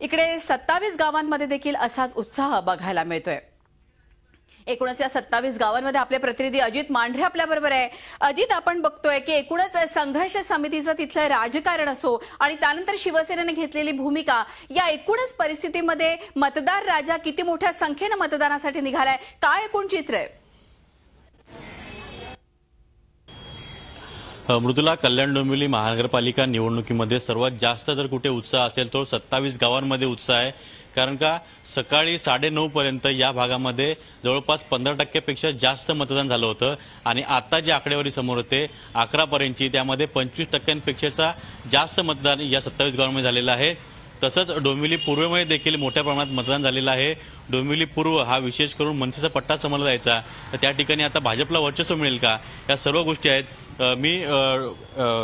इकडे 27 गावांमध्ये देखील असाच उत्साह बघायला मिळतोय। एकूणच या 27 गावांमध्ये आपले प्रतिनिधी अजित मांढरे आपल्याबरोबर आहे। अजित, आपण बघतोय की एकूणच संघर्ष समितीचं तिथलं राजकारण असो आणि त्यानंतर शिवसेनेने घेतलेली भूमिका, या एकूणच परिस्थितीमध्ये मतदार राजा किती मोठ्या संख्येने मतदानासाठी निघालाय, काय एकूण चित्र आहे? मृदुला, कल्याण डोंबिवली महानगरपालिका निवडणुकीमध्ये सर्वात जास्त जर कुठे उत्साह असेल तो 27 गावांमध्ये उत्साह आहे। कारण का सकाळी 9:30 पर्यंत या भागामध्ये जवळपास 15% पेक्षा जास्त मतदान झालं होतं आणि आता जी आकडेवारी समोर होते 11 पर्यंतची, त्यामध्ये 25% जास्त मतदान या 27 गावांमध्ये झालेलं आहे। तसंच डोंबिवली पूर्वमध्ये देखील मोठ्या प्रमाणात मतदान झालेलं आहे। डोंबिवली पूर्व हा विशेष करून मनसेचा पट्टा समजला जायचा, तर त्या ठिकाणी आता भाजपला वर्चस्व मिळेल का, या सर्व गोष्टी आहेत। मी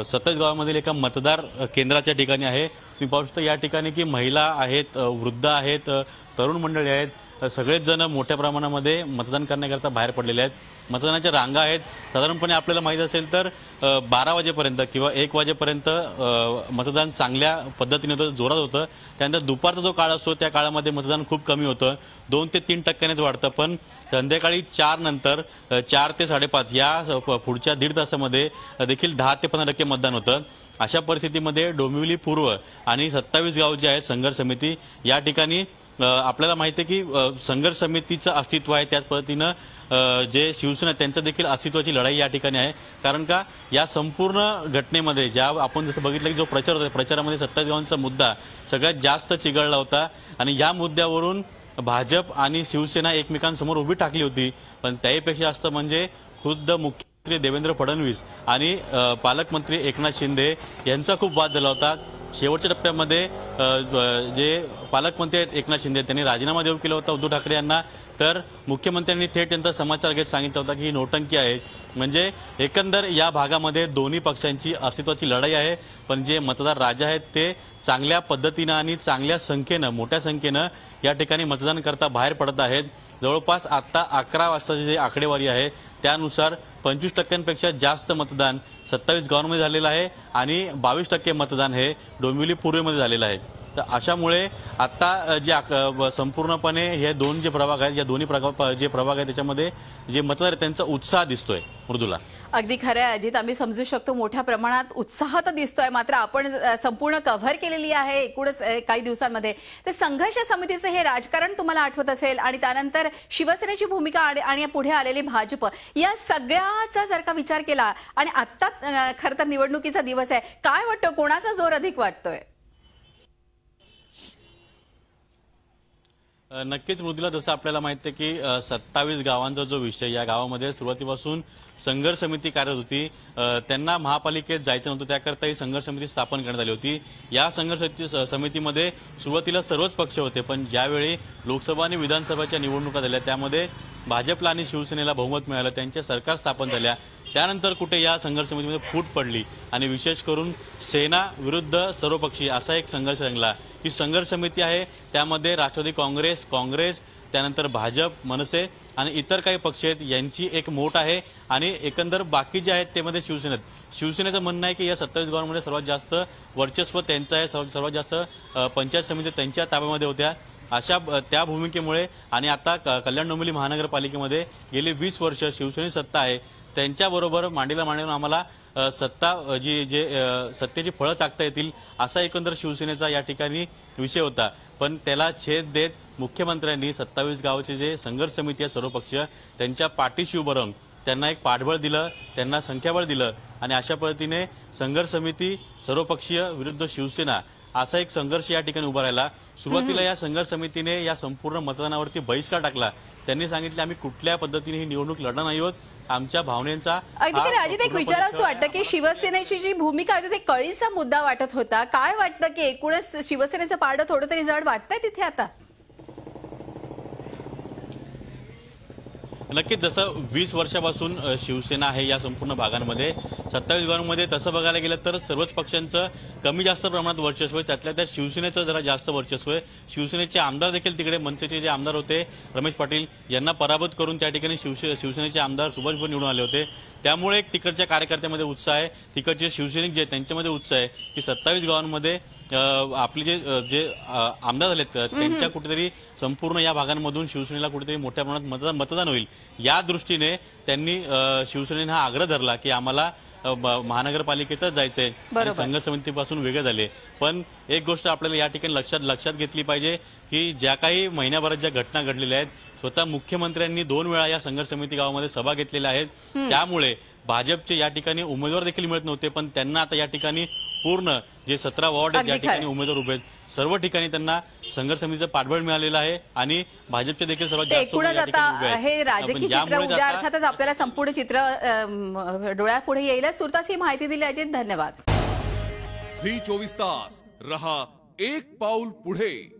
27 गावांमधील एका मतदार केंद्राच्या ठिकाणी आहे। मी पाहू शकतो या ठिकाणी की महिला आहेत, वृद्ध आहेत, तरुण मंडळी आहेत, सगळेच जण मोठ्या प्रमाणामध्ये मतदान करण्याकरता बाहेर पडलेले आहेत। मतदानाच्या रांगा आहेत। साधारणपणे आपल्याला माहिती असेल तर 12 वाजेपर्यंत किंवा 1 वाजेपर्यंत मतदान चांगल्या पद्धतीने होतं, जोरात होतं। त्यानंतर दुपारचा जो काळ असतो त्या काळामध्ये मतदान खूप कमी होतं, 2 ते 3% वाढतं। पण संध्याकाळी 4 नंतर 4 ते 5:30 या पुढच्या दीड तासामध्ये देखील 10 ते 15% मतदान होतं। अशा परिस्थितीमध्ये डोंबिवली पूर्व आणि 27 गाव जे आहेत संघर्ष समिती, या ठिकाणी आपल्याला माहिती आहे की संघर्ष समितीचं अस्तित्व आहे, त्याच पद्धतीनं जे शिवसेना त्यांचं देखील अस्तित्वाची लढाई या ठिकाणी आहे। कारण का या संपूर्ण घटनेमध्ये ज्या आपण जसं बघितलं की जो प्रचार होता, प्रचारामध्ये 27 गावांचा मुद्दा सगळ्यात जास्त चिघळला होता आणि या मुद्द्यावरून भाजप आणि शिवसेना एकमेकांसमोर उभी टाकली होती। पण त्याहीपेक्षा जास्त म्हणजे खुद्द मुख्यमंत्री देवेंद्र फडणवीस आणि पालकमंत्री एकनाथ शिंदे यांचा खूप वाद झाला होता। शेवटच्या टप्प्यामध्ये जे पालकमंत्री आहेत एकनाथ शिंदे, त्यांनी राजीनामा देऊ केला होता उद्धव ठाकरे यांना, तर मुख्यमंत्र्यांनी थेट त्यांचा समाचार घेत सांगितलं होतं की ही नोटंकी आहे। म्हणजे एकंदर या भागामध्ये दोन्ही पक्षांची अस्तित्वाची लढाई आहे। पण जे मतदार राजा आहेत ते चांगल्या पद्धतीनं आणि चांगल्या संख्येनं, मोठ्या संख्येनं या ठिकाणी मतदान करता बाहेर पडत आहेत। जवळपास आता 11 वाजताची जी आकडेवारी आहे त्यानुसार 25% जास्त मतदान 27 गावांमध्ये झालेलं आहे आणि 22% मतदान हे डोंबिवली पूर्वेमध्ये झालेलं आहे। तर अशामुळे आता जे संपूर्णपणे हे दोन जे प्रभाग आहेत, या दोन्ही जे प्रभाग आहेत त्याच्यामध्ये जे मतदार आहेत त्यांचा उत्साह दिसतोय। मृदुला, अगदी खरं आहे अजित, आम्ही समजू शकतो मोठ्या प्रमाणात उत्साह तर दिसतोय, मात्र आपण संपूर्ण कव्हर केलेली आहे एकूणच काही दिवसांमध्ये। तर संघर्ष समितीचं हे राजकारण तुम्हाला आठवत असेल आणि त्यानंतर शिवसेनेची भूमिका आणि पुढे आलेली भाजप, या सगळ्याचा जर का विचार केला आणि आता खरं तर निवडणुकीचा दिवस आहे, काय वाटतं कोणाचा जोर अधिक वाटतोय? नक्कीच मृदुला, जसं आपल्याला माहिती आहे की 27 गावांचा जो विषय, या गावामध्ये सुरुवातीपासून संघर्ष समिती कार्यरत होती। त्यांना महापालिकेत जायचं नव्हतं, त्याकरता ही संघर्ष समिती स्थापन करण्यात आली होती। या संघर्ष समितीमध्ये सुरुवातीला सर्वच पक्ष होते, पण ज्यावेळी लोकसभा आणि विधानसभाच्या निवडणुका झाल्या त्यामध्ये भाजपला आणि शिवसेनेला बहुमत मिळालं, त्यांच्या सरकार स्थापन झाल्या। त्यानंतर कुठे या संघर्ष समितीमध्ये फूट पडली आणि विशेष करून सेना विरुद्ध सर्वपक्षीय असा एक संघर्ष रंगला। ही संघर्ष समिती आहे, त्यामध्ये राष्ट्रवादी काँग्रेस, त्यानंतर भाजप, मनसे आणि इतर काही पक्ष आहेत, यांची एक मोठ आहे आणि एकंदर बाकी जे आहेत ते मध्ये शिवसेनेचं म्हणणं आहे की या 27 गावांमध्ये सर्वात जास्त वर्चस्व त्यांचं आहे, सर्वात जास्त पंचायत समिती त्यांच्या ताब्यामध्ये होत्या। अशा त्या भूमिकेमुळे आणि आता कल्याण डोंबिवली महानगरपालिकेमध्ये गेली 20 वर्ष शिवसेनेची सत्ता आहे, त्यांच्याबरोबर मांडीला मांडून आम्हाला सत्तेची फळं चाखता येतील असा एकंदर शिवसेनेचा या ठिकाणी विषय होता। पण त्याला छेद देत मुख्यमंत्र्यांनी 27 गावाचे जे संघर्ष समिती आहे सर्वपक्षीय, त्यांच्या पाठीशी उभं राहून त्यांना एक पाठबळ दिलं, त्यांना संख्याबळ दिलं आणि अशा पद्धतीने संघर्ष समिती सर्वपक्षीय विरुद्ध शिवसेना असा एक संघर्ष या ठिकाणी उभा राहिला। सुरुवातीला या संघर्ष समितीने या संपूर्ण मतदानावरती बहिष्कार टाकला। त्यांनी सांगितले आम्ही कुठल्या पद्धतीने ही निवडणूक लढणार नाही आहोत, आमच्या भावनेचा। अजित, एक विचारावंसं वाटतं की शिवसेनेची जी भूमिका होती ते कळीचा मुद्दा वाटत होता, काय वाटतं की एकूणच शिवसेनेचं पारडं थोडं तरी जड वाटतंय तिथे आता? नक्कीच, जसं 20 वर्षापासून शिवसेना आहे या संपूर्ण भागांमध्ये, 27 गावांमध्ये तसं बघायला गेलं तर सर्वच पक्षांचं कमी जास्त प्रमाणात वर्चस्व आहे, त्यातल्या त्यात शिवसेनेचं जरा जास्त वर्चस्व आहे। शिवसेनेचे आमदार देखील तिकडे, मनसेचे जे आमदार होते रमेश पाटील यांना पराभूत करून त्या ठिकाणी शिवसेनेचे आमदार सुभाष भोर निवडून आले होते। त्यामुळे तिकडच्या कार्यकर्त्यांमध्ये उत्साह आहे, तिकडचे शिवसैनिक जे त्यांच्यामध्ये उत्साह आहे की 27 गावांमध्ये आपले जे आमदार झालेत त्यांच्या कुठेतरी संपूर्ण या भागांमधून शिवसेनेला कुठेतरी मोठ्या प्रमाणात मतदान होईल या दृष्टीने त्यांनी शिवसेनेने हा आग्रह धरला की आम्हाला महानगरपालिकेतच जायचंय आणि संघ समितीपासून वेगळे झाले. पण एक गोष्ट आपल्याला या ठिकाणी लक्षात घेतली पाहिजे की ज्या काही महिन्याभरात ज्या घटना घडलेल्या आहेत, स्वतः मुख्यमंत्र्यांनी 2 वेळा या संघर्ष समिती गावामध्ये सभा घेतलेल्या आहेत. त्यामुळे भाजपचे या ठिकाणी उमेदवार देखील मिळत नव्हते, पण त्यांना आता या ठिकाणी पूर्ण जे 17 वॉर्ड आहेत ज्या ठिकाणी उमेदवार उभे आहेत, सर्व ठिकाणी त्यांना संघर्ष समितीचं पाठबळ मिळालेलं आहे आणि भाजपचे देखील सर्वात जास्त एकूणच आता हे राजकीय चित्र उद्या अर्थातच आपल्याला संपूर्ण चित्र डोळ्यापुढे येईलच. तुर्तास ही माहिती दिली अजित, धन्यवाद. झी 24 तास रहा एक पाऊल पुढे.